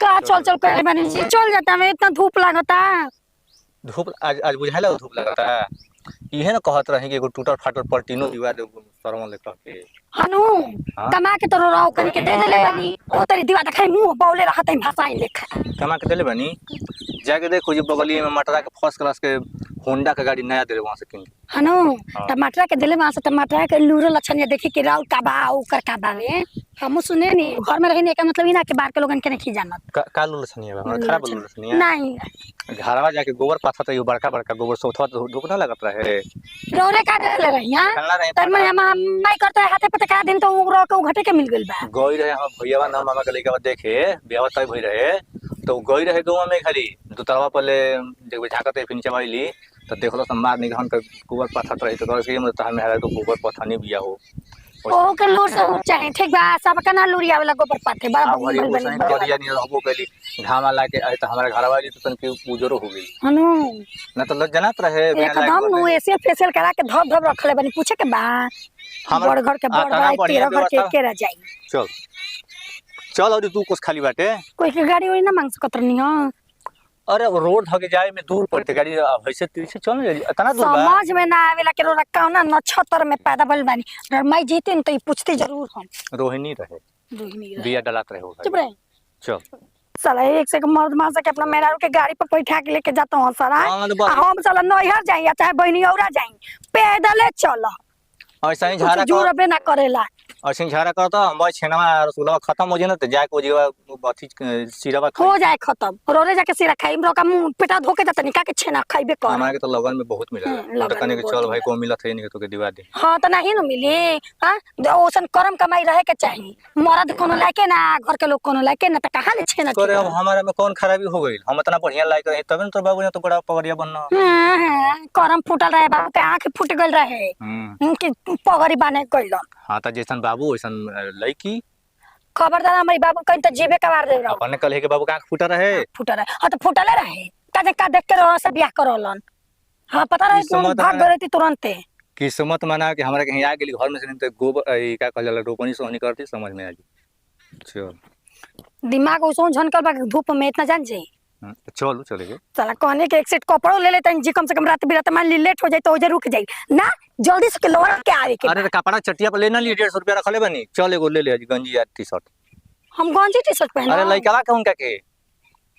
का चल चल करे बनी जी चल जाता में इतना धूप लागता। धूप आज आज बुझाइला धूप लगता इहे न कहत रही कि एगो टूटल फाटल पलटीनो दिवा दे सरवन ले कह के हनु हां कमा के तोरो राव करके दे देले बनी ओ तेरी दीवा देखाई मुंह बौले रहत है भाषाई लेखा। कमा के देले बनी जाके देखो जे बगली में मटरा के फर्स्ट क्लास के होंडा के गाड़ी नया देले वहां से किन हनु टमाटर के देले वहां से टमाटर के लूरो लक्षण देखी के राव का बा ओकर का बा रे हम सुने नी घर में रहने का मतलब ही ना कि बाहर के लोगन के नहीं जानत का लूल छनिया हमरा खराब लूल छनिया नहीं घरवा जाके गोबर पाथा तो बड़का बड़का गोबर सोथवा धूप ना लगत रहे रोरे का देले रहिया तर में हम नहीं करते हाथे पे का दिन तो रो के घटे के मिल गेल बा गई रहे हम भैयावा ना मामा के लइका देखे बियाह तय भई रहे तो गई रहे गांव में खाली दो तरवा पहले जब झाकते फिर चबाइली तो देखलो त मार निगहन के गोबर पाथत रही तो कहे मतलब तार में तो गोबर पथनी बिया हो ओ के लूर से चाहे ठीक बा सब के ना लूरिया वाला गोबर पाथे बड़ा बड़ी करिया नहीं रहबो कली घामा लाके आए तो हमारे घर वाली तो तन के उजरो हो गई हनु ना तो जनत रहे एकदम नु ऐसे फेशियल करा के धप धप रखले बनी पूछे के बा बड़ घर के बड़ भाई तेरा घर के रह जाई चल चल और तू कुछ खाली बाटे कोई के गाड़ी ओई ना मांग सकत रहनी हो। अरे रोड धके जाए में दूर पड़ते गाड़ी वैसे से चल ना इतना दूर बा समझ में ना आवेला के रो रखा ना नक्षत्र में पैदा भइल बानी और मैं जीते न तो पूछते जरूर हम रोहिणी रहे बिया डलात रहे हो चुप रहे चल साला एक से मर्द मार के अपना मेहरारू के गाड़ी पर बैठा के लेके जाता हूं साला हम साला नैहर जाई या चाहे बहनी औरा जाई पैदले चल ऐसा ही झारा जुरबे ना करेला ऐसे झारा करता हम छेनवा रसगुल्ला खत्म हो जेना त जाके ओजीवा अथी सिरवा हो जाए खत्म रोरे जाके सिरा खाई हम का मुंह पेटा धोके जाता निका के छेना खाइबे कर हमारे के तो लगन में बहुत मिला तो कने के चल भाई को मिलत है नहीं तो के दिवा दे हां त नहीं न मिली हां ओसन करम कमाई रहे के चाहिए मर्द कोनो लायके ना घर के लोग कोनो लायके ना त कहां ले छेना करे अब हमारा में कौन खराबी हो गई हम इतना बढ़िया लायक रहे तब तो बाबू ने तो बड़ा पगड़िया बनना करम फूटल रहे बाबू के आंख फूट गइल रहे कि पगड़ी बाने गइल हां त जैसन बाबू वैसन लड़की खबरदार हमारी बाबू कहीं तो जीवे कबार दे रहा अपने कल है के बाबू का आंख फूटा रहे हां तो फूटले रहे का देख के रहो से ब्याह करलन हां पता रहे तुम भाग गए थी तुरंत किस्मत माना कि हमरा कहीं आ गेली घर में से नहीं तो गोबर ई का कहल जाला रोपनी सोहनी करती समझ में आ गई चल दिमाग उसो झनकल बा धूप में इतना जान जाई चलो चलेगे साला कहने के एक सेट कपड़ो ले लेते जी कम से कम रात बिरात मान ली लेट हो जाए तो रुक जाई ना जल्दी से लौट के आवे के अरे कपड़ा चटिया पर लेना ली 150 रुपया रखले बनी चल एगो ले ले गंजी या टी-शर्ट हम गंजी टी-शर्ट पहना अरे लइका का उनका के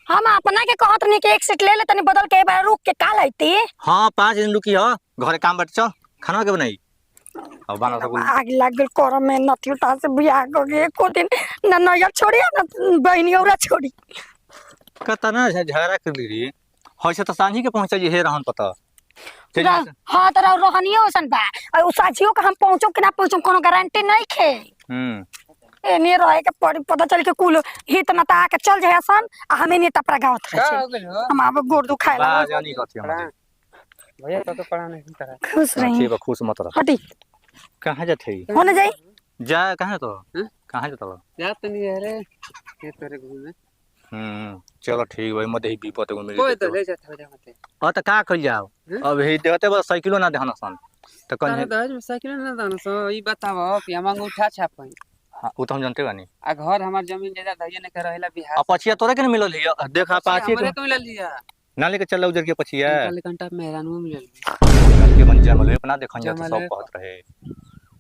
हम अपना के कहत नहीं कि एक सेट ले ले तनी बदल के बार रुक के का लईती हां 5 दिन रुकी हो घरे काम बट चल खाना के बनाई अब बना सब आग लाग गल कर में नथी उठा से बियाह हो गए को दिन ना नया छोड़ी ना बहनी औरा छोड़ी कतना झगड़ा कर ली होइसे तो सांझी के पहुंचली हे रहन पता हां तोरा रोहनियो ओसन बा और साझियो के हम पहुंचो कि ना पहुंचो कोनो गारंटी नहीं खे एने रहे के पता चल के कुल हित न ता के चल जाय सन आ हमें ने तपरा गावत रहे हम अब गोड़ दुखाए ला जानी कथि हम भैया तो पढ़ा नहीं करा खुश रही ठीक बा खुश मत रह हटी कहां जाथे होने जाई जा कहां तो कहां जाता जात नहीं है रे ये तोरे घूमे चलो ठीक भाई मत ही विपत को मिल कोई तो ले जात हो जा मते त का कइल जाओ अब हे देते बस साइकिलो ना देहना सन त कहीं दहेज में साइकिल ना दाना सो ई बताओ कि हम अंगूठा छापई हां वो तो हम जानते बानी आ घर हमार जमीन जायदाद धइए ने कर रहेला बिहार अपचिया तोरे के न मिलल है देखा पाछी हमरे को मिलल लिया ना लेके चल उधर के पछिया कल घंटा मेहरानू मिलल कल के मन जमल अपना देखन जाते सब कहत रहे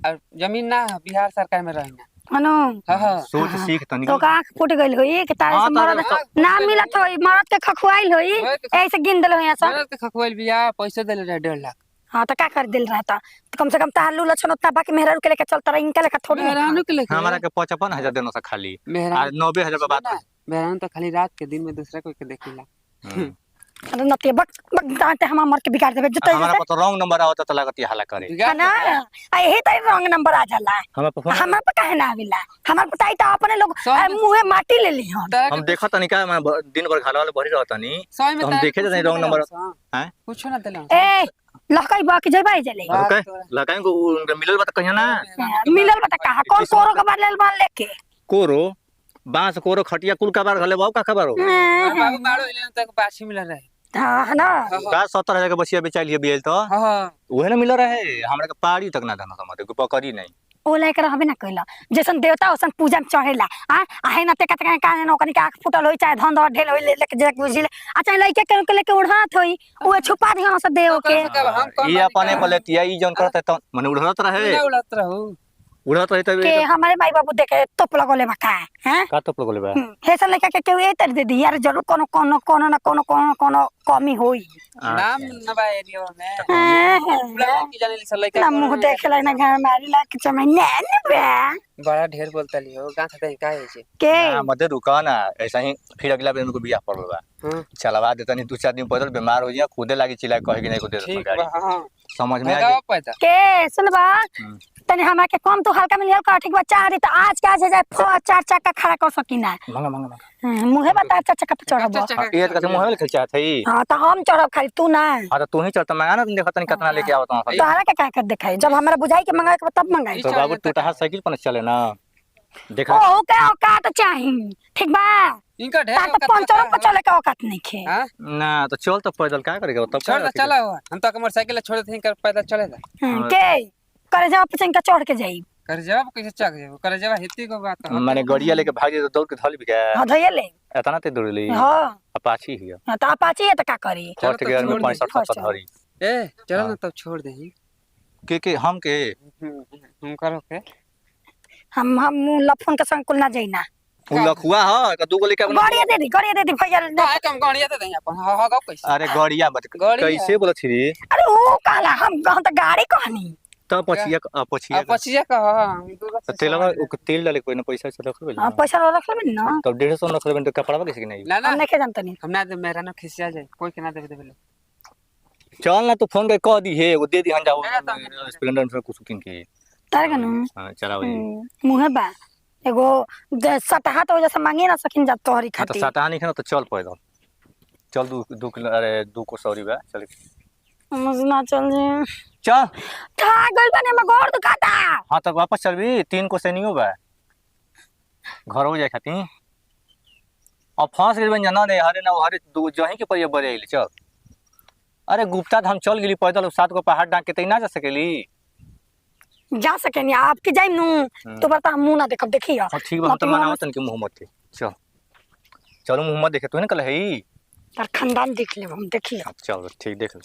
और जमीन ना बिहार सरकार में रहना हनो हां सोच सीख तनी तो का फुट गइल होई कि तारे से मरद ना मिलत होई मरद के खखवाइल होई ऐसे गिन देल होई ऐसा मरद के खखवाइल बिया पैसा देले रहे 1.5 लाख हां तो का कर दिल रहता तो कम से कम तालू लक्षण उतना बाकी मेहरारू के लेके चलता रही इनके लेके थोड़ी मेहरानू के लेके हमारा के 55000 देना था खाली मेहरानू 90000 बात मेहरानू तो खाली रात के दिन में दूसरा कोई के देखेला अरे नते बक बक डांटे हम मर के बिगाड़ देबे जतै हमारा पर रॉन्ग नंबर आवत त लागत हल्ला करे ना आ यही त रंग नंबर आ जाला हमरा पे काहे ना आविला हमर बताई त अपने लोग मुंहे माटी ले ली हम देखत तनी का दिन भर घाला वाले भरी रहत तनी हम देखे जनी रॉन्ग नंबर हैं कुछ ना देला ए लहकाई बाकी जइबा जले ओके लहकाई को मिलल बा त कहिया ना मिलल बता कहां कौन कोरो के बार लेल मान लेके कोरो बांस कोरो खटिया कुल का बार घले बाऊ का खबर हो बाबू बाड़ो इले तक बाछी मिल रहे हां ना का 70000 के बसिया बेचाइलिए बेल तो हां ओहे ना मिल रहे हमरा के पाड़ी तक ना धना समझ के पकड़ी नहीं ओ लेके रहबे ना कइला जैसन देवता वैसन पूजा में चढ़ेला आ है ना तेका तेका काने नौकरी के आंख फुटल होई चाहे धन दौड़ ढेल होई लेके जे बुझिले अच्छा लइके के लेके उड़ात होई ओ छुपा दिहन से देव के ई अपने पलटिया ई जन करत त माने उड़त रहे उड़त रहू उड़त रहे तब के हमारे माई बाबू देखे तोप लगोले बा का हैं का तो लगले बा हे से लेके के केहू ए तर दे दी यार जरूर कोनो ना कोनो कमी होई नाम न बा एरिया में की जाने ली लइका ना मुंह देखेला ना घर मारी ला के चमैने ने बे बड़ा ढेर बोलता लियो गांठ कहीं का है छे के ना मत रुका ना ऐसा ही फिर अगला बेर को बियाह पड़ल बा चलवा देता नहीं 2-4 दिन पैदल बीमार हो जा खुदे लागी चिल्ला कहे कि नहीं को दे ठीक गाड़ी बा हां समझ में आ गई पैसा के सुनबा तने हमरा के कम तो हल्का में लियल का ठीक बा चाह त आज के आज जाए 4 चक्का खड़ा कर सकीना मांगा मांगा मुहे बता 4 चक्का पे चढ़ब ये तो कैसे मोबाइल खेल चाहत है हां त हम चढ़ब खाली तू ना हां तो तू ही चलता मांगा ना देखत नहीं कितना लेके आवत हूं तोहरा के का देखाई जब हमरा बुझाई के मंगाए के तब मंगाई तो बाबू टूटा साइकिल पर चले ना देखा ओ के औकात चाही ठीक बा इनका ढेर ता तो पंचरों पर चले के औकात नहीं खे हां ना तो चल तो पैदल का करेगा तब छोड़ चला हम तो मोटरसाइकिल छोड़ देते हैं पैदल चलेगा के करे जब पे का चढ़ के जाई कर जवाब कैसे चक जाओ कर जवाब हित्ती को बात माने गड़िया लेके भाग तो दौड़ के धल भी गया हां धइए ले एतना ते दौड़ ली हां अपाची ही हां त अपाची है त का करी फर्स्ट गियर में 65 धरी ए चलो ना तब छोड़ दे के हम के हम करो के हम लफन के संग कुल ना जाई ना उ लखुआ ह का दूगो लेके गाड़िया दे दी भैया काहे कम गाड़िया दे दे अपन हां हां कैसे अरे गड़िया मत कैसे बोलत छी रे अरे ओ काला हम त गाड़ी कहनी तब पछिया अब पछिया का हां तेल तेल डाले कोई ना पैसा से रख ले हां पैसा रख लेबे ना तब 150 रख लेबे तो कपड़ा कैसे नहीं ना ना हम नहीं जानत नहीं हम ना दे मेरा ना खिसिया जाए कोई के ना दे दे चल ना तू फोन पे कह दी है एगो दे दी हम जाओ स्प्लेंडर में कुछ किन के तार कनु हां चला भाई मुहे बा एगो सटहा तो जैसे मांगे ना सकिन जा तोहरी तो खाती सटा नहीं तो चल पैदल चल 2 किलो अरे 2 को सॉरी बा चल मजना चल जे चल था गल बने में गोड़ दुखाता हां तक वापस चल भी 3 को सेनियो बा घर हो जाए खाती अब फंस गेल बन जाना ने हरे ना हरे दो जही के पर बरे आइल चल अरे गुप्ता धाम चल गेली पैदल 7 को पहाड़ डांग के तई ना जा सकेली जा सकेनी आपके जाई नु तो बता हम मुंह ना देखब देखियो हां ठीक बा हम तो मनावतन के मोहम्मद थे चल चलो मोहम्मद देखे तू ने कल है तार खानदान देख ले हम देखियो चल ठीक देख ले